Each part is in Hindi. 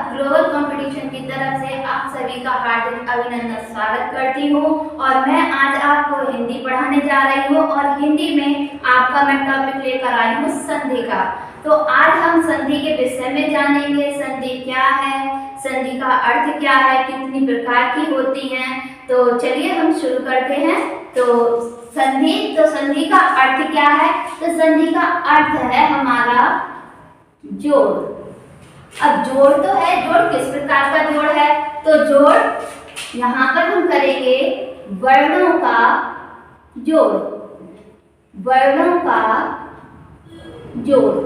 ग्लोबल कंपटीशन की तरफ से आप सभी का हार्दिक अभिनंदन स्वागत करती हूँ। और मैं आज आपको हिंदी पढ़ाने जा रही हूँ और हिंदी में आपका मैं टॉपिक लेकर आई हूँ संधि का। तो आज हम संधि के विषय में जानेंगे। संधि क्या है, संधि का अर्थ क्या है, कितनी प्रकार की होती हैं। तो चलिए हम शुरू करते हैं। तो संधि का अर्थ क्या है? तो संधि का अर्थ है हमारा जोड़। अब जोड़ तो है, जोड़ किस प्रकार का जोड़ है? तो जोड़ यहाँ पर हम करेंगे वर्णों का जोड़, वर्णों का जोड़।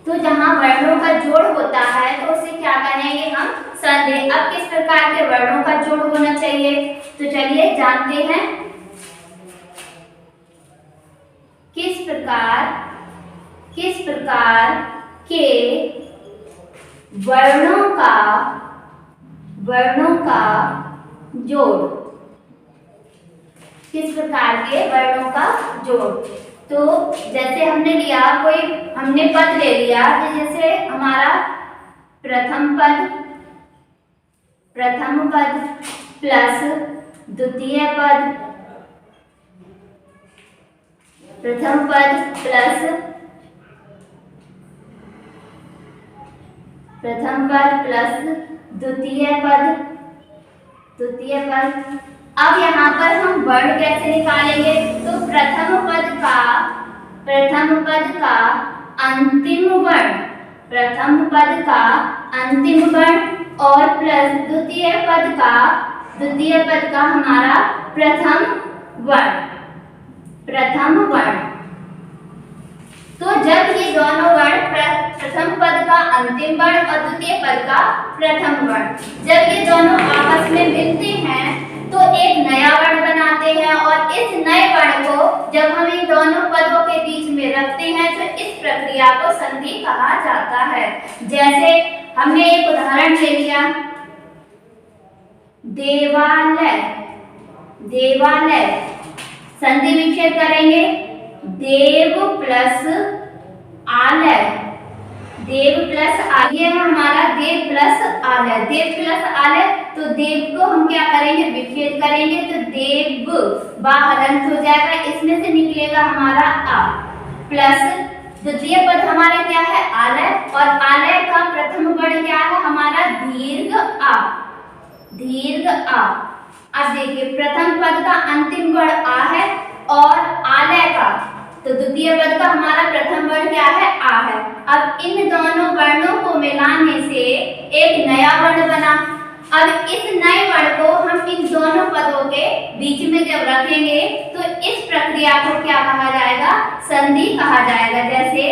तो जहाँ वर्णों का जोड़ होता है तो उसे क्या कहेंगे हम? संधि। अब किस प्रकार के वर्णों का जोड़ होना चाहिए? तो चलिए जानते हैं किस प्रकार के वर्णों का जोड़, किस प्रकार के वर्णों का जोड़। तो जैसे हमने पद ले लिया, जैसे हमारा प्रथम पद प्लस द्वितीय पद, प्रथम पद प्लस द्वितीय पद। अब यहाँ पर हम वर्ण कैसे निकालेंगे? तो प्रथम पद का अंतिम वर्ण और प्लस द्वितीय पद का हमारा प्रथम वर्ण। तो जब ये दोनों वर्ण प्रथम पद का अंतिम वर्ण और द्वितीय पद का प्रथम वर्ण, जब ये दोनों आपस में मिलते हैं तो एक नया वर्ण बनाते हैं। और इस नए वर्ण को जब हम इन दोनों पदों के बीच में रखते हैं तो इस प्रक्रिया को संधि कहा जाता है। जैसे हमने एक उदाहरण ले लिया, देवालय। संधि विच्छेद करेंगे, देव प्लस आलय, ये है हमारा देव प्लस आलय। तो देव को हम क्या करेंगे? विच्छेद करेंगे। तो देव बाहर अंत हो जाएगा, इसमें से निकलेगा हमारा आ, प्लस द्वितीय पद हमारा क्या है? आलय। और आलय का प्रथम वर्ण क्या है? हमारा दीर्घ आ। अब देखिए प्रथम पद का अंतिम वर्ण आ है और आलय का, तो द्वितीय पद का हमारा प्रथम वर्ण क्या है? आ है। अब इन दोनों वर्णों को मिलाने से एक नया वर्ण बना। अब इस नए वर्ण को हम इन दोनों पदों के बीच में जब रखेंगे तो इस प्रक्रिया को क्या कहा जाएगा? संधि कहा जाएगा। जैसे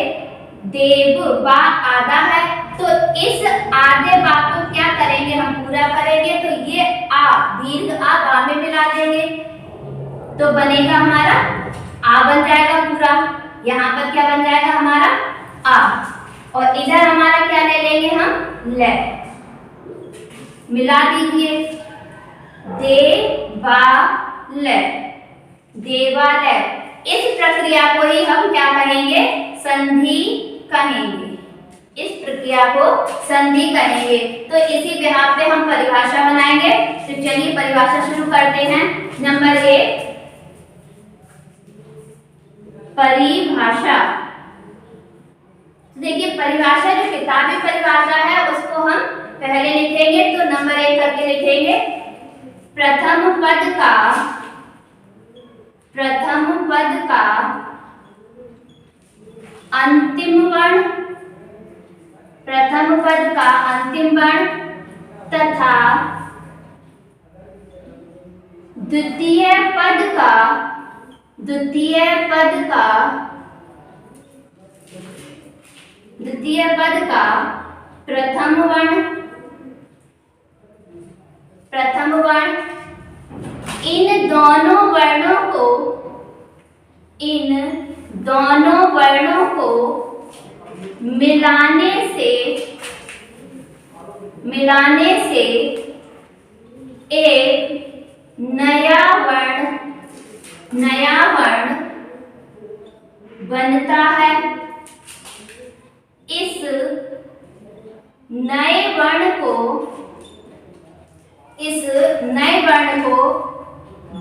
देव बा आधा है, तो इस आधे बा को क्या करेंगे? हम पूरा करेंगे। तो ये आ, दीर्घ आ बा में मिला देंगे तो बनेगा हमारा आ, बन जाएगा पूरा। यहाँ पर क्या बन जाएगा? हमारा आ। और इधर हमारा क्या ले लेंगे हम? ले। मिला दीजिए, देवालय। इस प्रक्रिया को ही हम क्या कहेंगे? संधि कहेंगे। इस प्रक्रिया को संधि कहेंगे। तो इसी बिहाफ पे हम परिभाषा बनाएंगे। तो चलिए परिभाषा शुरू करते हैं। नंबर 1, परिभाषा। देखिए परिभाषा जो किताबी परिभाषा है उसको हम पहले लिखेंगे। तो नंबर 1 करके लिखेंगे, प्रथम पद का अंतिम वर्ण तथा द्वितीय पद का प्रथम वर्ण। इन दोनों वर्णों को मिलाने से एक नया वर्ण बनता है। नए वर्ण को, इस नए वर्ण को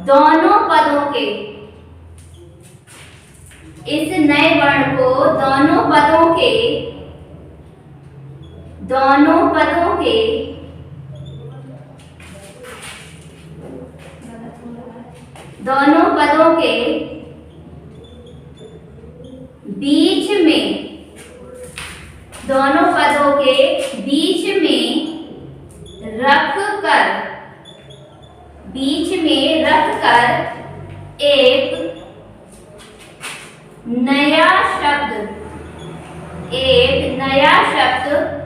दोनों पदों के, इस नए वर्ण को दोनों पदों के, दोनों पदों के दोनों पदों के बीच में, दोनों पदों के बीच में रख कर, बीच में रख कर एक नया शब्द, एक नया शब्द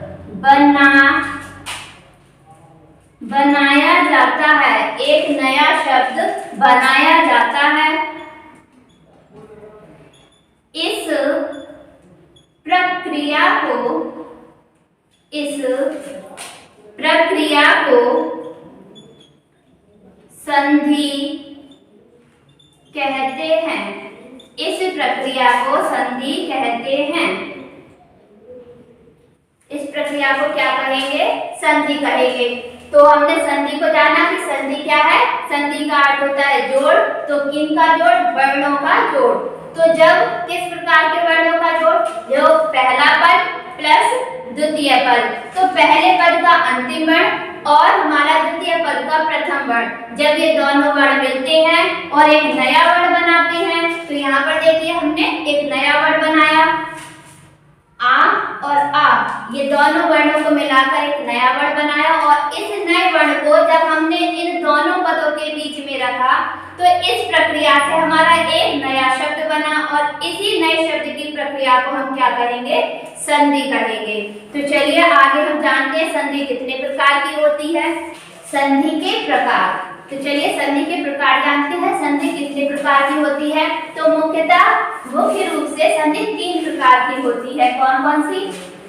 बनाया जाता है, एक नया शब्द बनाया जाता है। इस प्रक्रिया को, इस प्रक्रिया को संधि कहते हैं, इस प्रक्रिया को संधि कहते हैं। इस प्रक्रिया को क्या कहेंगे? संधि कहेंगे। तो हमने संधि को जाना कि संधि क्या है? संधि का अर्थ होता है जोड़। तो किन का जोड़? वर्णों का जोड़। तो जब किस प्रकार के वर्णों का जोड़? जो पहला पद प्लस द्वितीय पद, तो पहले पद का अंतिम वर्ण और हमारा द्वितीय पद का प्रथम वर्ण, जब ये दोनों वर्ण मिलते हैं और एक नया वर्ण बनाते हैं, तो यहाँ पर देखिए हमने एक नया वर्ण बनाया, आ और आ, ये दोनों वर्णों को मिलाकर एक नया वर्ण बनाया। और इस नए वर्ण को जब हमने इन दोनों पदों के बीच में रखा, तो इस प्रक्रिया से हमारा एक नया शब्द बना और इसी नए शब्द की प्रक्रिया को हम क्या करेंगे? संधि कहेंगे। तो चलिए आगे हम जानते हैं संधि कितने प्रकार की होती है। संधि के प्रकार, तो चलिए संधि के प्रकार जानते हैं। संधि कितने प्रकार की होती है? तो मुख्य रूप से संधि 3 प्रकार की होती है। कौन कौन सी?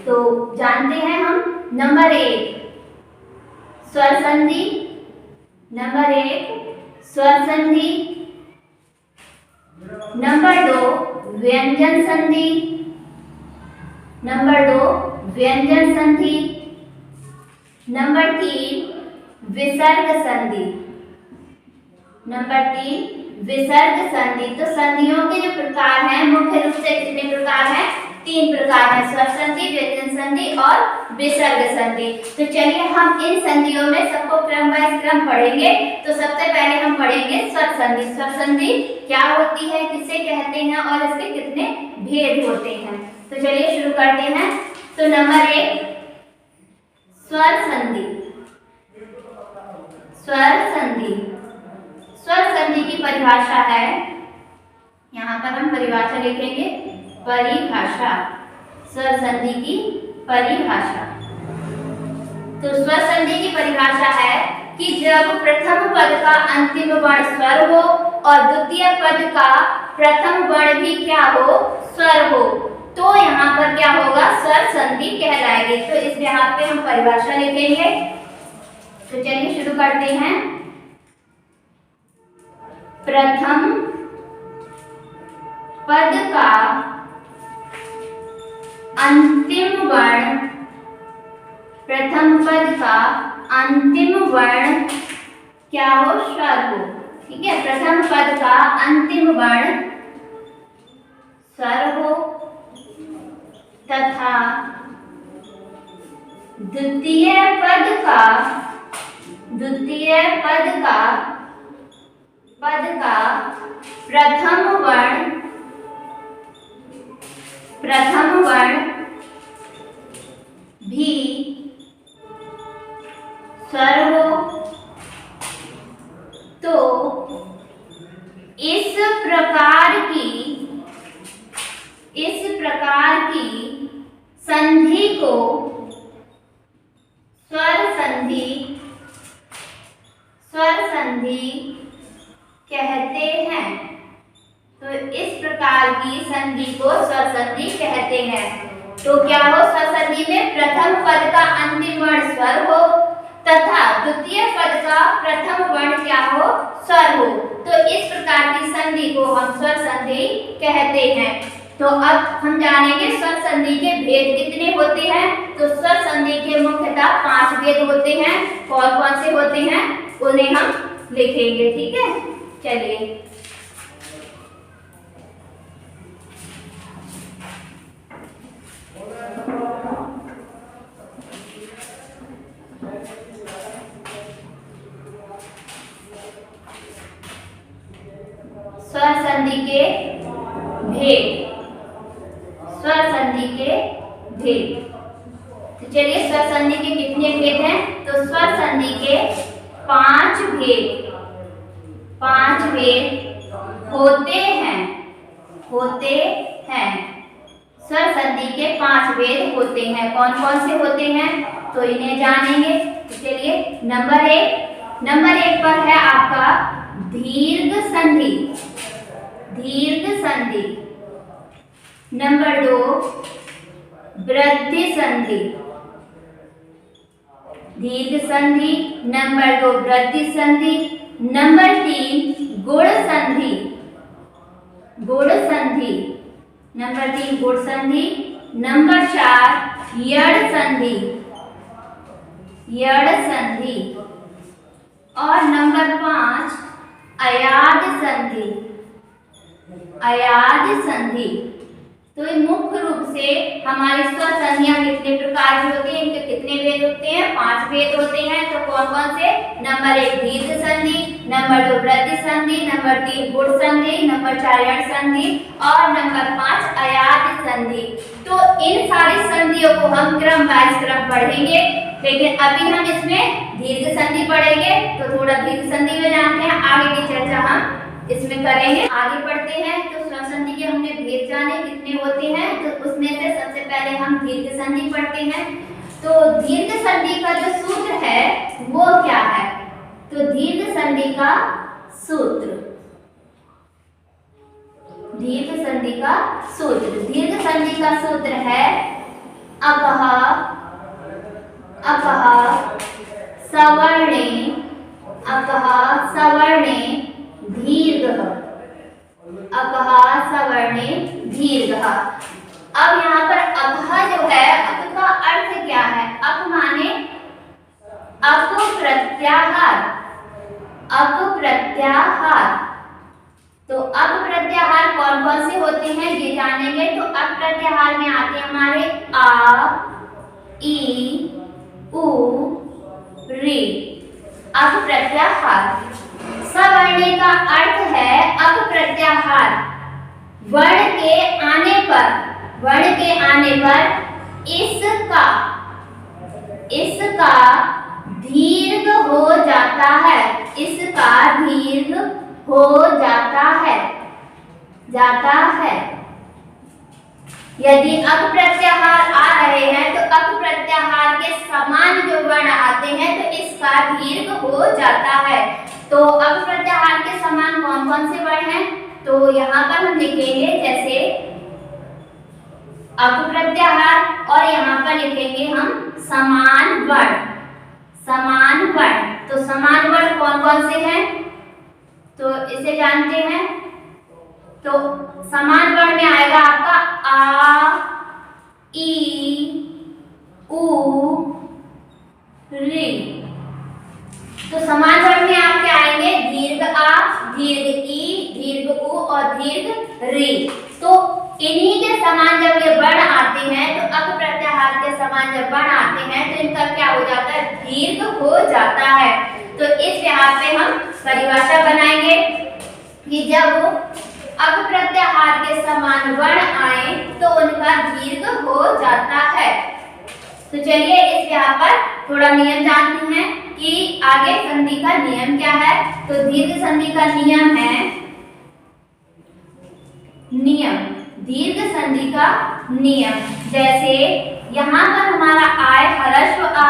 तो जानते हैं हम। नंबर 1 स्वर संधि, नंबर 1 स्वर संधि, नंबर 2 व्यंजन संधि, नंबर 2 व्यंजन संधि, नंबर 3 विसर्ग संधि, नंबर 3 विसर्ग संधि। तो संधियों के जो प्रकार हैं मुख्य रूप से कितने प्रकार हैं? 3 प्रकार हैं, स्वर संधि, व्यंजन संधि और विसर्ग संधि। तो चलिए हम इन संधियों में सबको क्रम वाइज क्रम पढ़ेंगे। तो सबसे पहले हम पढ़ेंगे स्वर संधि। स्वर संधि क्या होती है, किसे कहते हैं और इसके कितने भेद होते हैं। तो चलिए शुरू करते हैं। तो नंबर 1 स्वर संधि। स्वर संधि, स्वर संधि की परिभाषा है, यहाँ पर हम परिभाषा लिखेंगे, परिभाषा, स्वर संधि की परिभाषा। तो स्वर संधि की परिभाषा है कि जब प्रथम पद का अंतिम वर्ण स्वर हो और द्वितीय पद का प्रथम वर्ण भी क्या हो? स्वर हो, तो यहाँ पर क्या होगा? स्वर संधि कहलाएगी। तो इस यहाँ पे हम परिभाषा लिखेंगे। तो चलिए शुरू करते हैं। प्रथम पद का अंतिम वर्ण, प्रथम पद का अंतिम वर्ण क्या हो? स्वर हो। ठीक है, प्रथम पद का अंतिम वर्ण स्वर हो तथा द्वितीय पद का प्रथम वर्ण भी स्वर हो, तो इस प्रकार की संधि को स्वर संधि कहते हैं। तो इस प्रकार की संधि को स्वर संधि कहते हैं। तो क्या हो? स्वर संधि में प्रथम पद का अंतिम वर्ण स्वर हो तथा द्वितीय पद का प्रथम वर्ण क्या हो? स्वर हो। तो इस प्रकार की संधि को हम स्वर संधि कहते हैं। तो अब हम जानेंगे स्वर संधि के भेद कितने होते हैं। तो स्वर संधि के मुख्यतः 5 भेद होते हैं। कौन कौन से होते हैं उन्हें हम लिखेंगे, ठीक है। चलिए स्वर संधि के भेद, स्वर संधि के भेद। तो चलिए स्वर संधि के कितने भेद हैं, तो स्वर संधि के 5 भेद, 5 भेद होते हैं, होते हैं। स्वर संधि के 5 भेद होते हैं। कौन कौन से होते हैं तो इन्हें जानेंगे। तो चलिए नंबर 1 पर है आपका दीर्घ संधि, दीर्घ संधि। नंबर 2 वृद्धि संधि, दीर्घ संधि। नंबर 2 वृद्धि संधि। नंबर 3 गुण संधि, गुण संधि। नंबर 3 गुण संधि। नंबर 4 यड़ संधि, यड़ संधि। और नंबर 5 अयाद संधि, अयाद संधि। तो ये मुख्य रूप से हमारी स्वर संधियां कितने प्रकार की होती हैं, इनके कितने भेद होते हैं, 5 भेद होते हैं। तो कौन कौन से, नंबर 1 दीर्घ संधि, नंबर 2 वृद्धि संधि, नंबर 3 गुण संधि, नंबर 4 यड़ संधि और नंबर 5 अयाद संधि। तो इन सारी संधियों को हम क्रम वाइज क्रम पढ़ेंगे, लेकिन अभी हम इसमें दीर्घ संधि पढ़ेंगे। तो थोड़ा दीर्घ संधि में जानते हैं, आगे की चर्चा हम इसमें करेंगे। आगे बढ़ते हैं। तो स्वर संधि के हमने भेद जाने कितने होते हैं, तो उसमें से सबसे पहले हम दीर्घ संधि पढ़ते हैं। तो दीर्घ संधि का जो सूत्र है वो क्या है, तो दीर्घ संधि का सूत्र, दीर्घ संधि का सूत्र, दीर्घ संधि का सूत्र है अपह, अपह सवर्णे, अपह सवर्णे दीर्घ, अपह सवर्णे दीर्घ। अब यहाँ पर अपह जो है, अप का अर्थ क्या है, अप माने अप प्रत्याहार, अप प्रत्याहार। तो अप प्रत्याहार कौन कौन से होते हैं ये जानेंगे। तो अप प्रत्याहार में आते हैं हमारे आ, ई, उ, री, अप प्रत्याहार। सवर्णे का अर्थ है अप प्रत्याहार, वर्ण के आने पर, वर्ण के आने पर इसका, इसका दीर्घ हो जाता है, इसका दीर्घ हो जाता है, जाता है। यदि अप प्रत्याहार आ रहे हैं तो अप प्रत्याहार के समान जो वर्ण आते हैं तो इसका दीर्घ हो जाता है। तो अप प्रत्याहार के समान कौन कौन से वर्ण हैं, तो यहाँ पर हम लिखेंगे जैसे अप प्रत्याहार और यहाँ पर लिखेंगे हम समान वर्ण, समान वर्ण। तो समान वर्ण कौन कौन से हैं तो इसे जानते हैं। तो समान वर्ण में आएगा आपका आ, ई, उ, री। तो समान वर्ण में आपके आएंगे दीर्घ आ, दीर्घ ई, दीर्घ उ और दीर्घ री। तो इन्हीं के समान जब ये वर्ण आते हैं, तो अप प्रत्याहार के समान जब वर्ण आते हैं तो इनका क्या हो जाता है, दीर्घ हो जाता है। तो इस लिहाज से हम परिभाषा बनाएंगे कि जब अप प्रत्याहार के समान वर्ण आए तो उनका दीर्घ हो जाता है। तो चलिए इस यहाँ पर थोड़ा नियम जानते हैं कि आगे संधि का नियम क्या है। तो दीर्घ संधि का नियम है, नियम दीर्घ संधि का नियम, जैसे यहाँ पर हमारा आय ह्रस्व आ,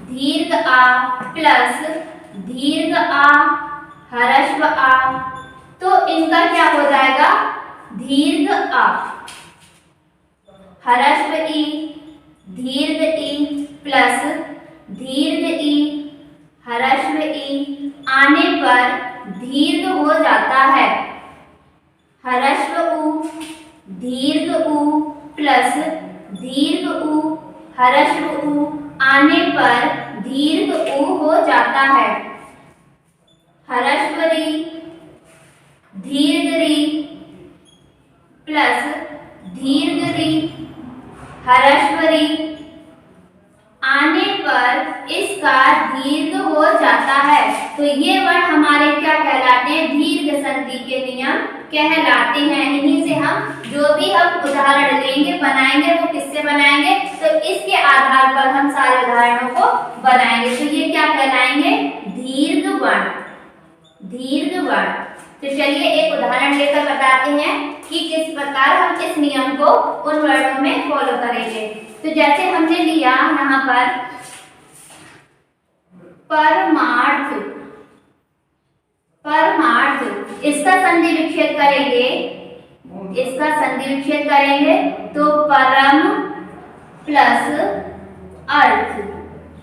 दीर्घ आ प्लस दीर्घ आ, ह्रस्व आ, तो इनका क्या हो जाएगा, दीर्घ आ, ह्रस्व ई, दीर्घ ई प्लस दीर्घ ई, ह्रस्व ई आने पर दीर्घ हो जाता है, ह्रस्व उ, दीर्घ उ प्लस दीर्घ उ, हर्षव उ आने पर दीर्घ उ हो जाता है। हर्षव री दीर्घ री प्लस दीर्घ री हर्षव री आने पर इसका दीर्घ हो जाता है। तो ये वर्ड हमारे क्या कहलाते हैं? दीर्घ संधि के नियम कहलाते हैं। इन्हीं से हम जो भी हम उदाहरण लेंगे बनाएंगे वो किससे बनाएंगे? तो इसके आधार पर हम सारे उदाहरणों को बनाएंगे। तो ये क्या कहलाएंगे? दीर्घ वर्ण। दीर्घ वर्ण। तो चलिए एक उदाहरण लेकर बताते हैं कि किस प्रकार हम इस नियम को उन वर्णों में फॉलो करेंगे। तो जैसे हमने लिया यहाँ पर परमार्थ, परमार्थ, इसका संधि विच्छेद करेंगे, इसका संधि विच्छेद करेंगे तो परम प्लस अर्थ,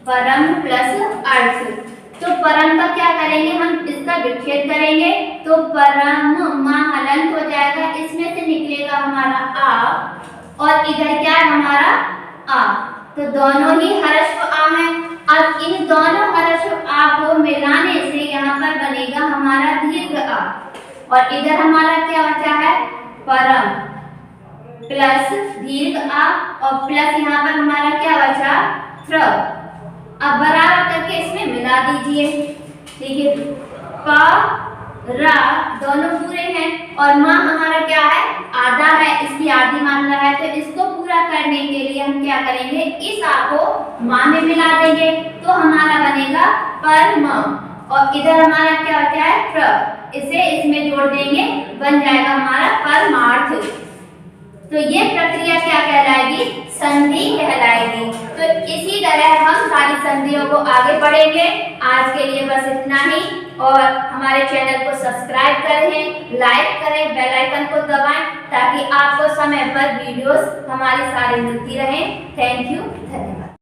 परम प्लस अर्थ। तो परम का क्या करेंगे? हम इसका विच्छेद करेंगे तो परम मा हलंत हो जाएगा, इसमें से निकलेगा हमारा आ और इधर क्या है हमारा आ। तो दोनों ही हर्षव आ है। अब इन दोनों हर्षव आ को मिलाने से यहाँ पर बनेगा हमारा दीर्घ आ और इधर हमारा क्या बचा है? परम प्लस दीर्घ आ और प्लस यहाँ पर हमारा क्या बचा? त्र। अब बराबर करके इसमें मिला दीजिए। देखिए प रा दोनों पूरे हैं और माँ हमारा क्या है? आधा है, इसकी आधी मात्रा है। तो इसको पूरा करने के लिए हम क्या करेंगे? इस आ को माँ में मिला देंगे तो हमारा बनेगा परम और इधर हमारा क्या बचा है? प्र। इसे इसमें जोड़ देंगे, बन जाएगा हमारा परमार्थ। तो ये प्रक्रिया क्या कहलाएगी? संधि कहलाएगी। तो इसी तरह हम सारी संधियों को आगे बढ़ेंगे। आज के लिए बस इतना ही और हमारे चैनल को सब्सक्राइब करें, लाइक करें, बेल आइकन को दबाएं ताकि आपको समय पर वीडियोस हमारी सारी मिलती रहें। थैंक यू, धन्यवाद।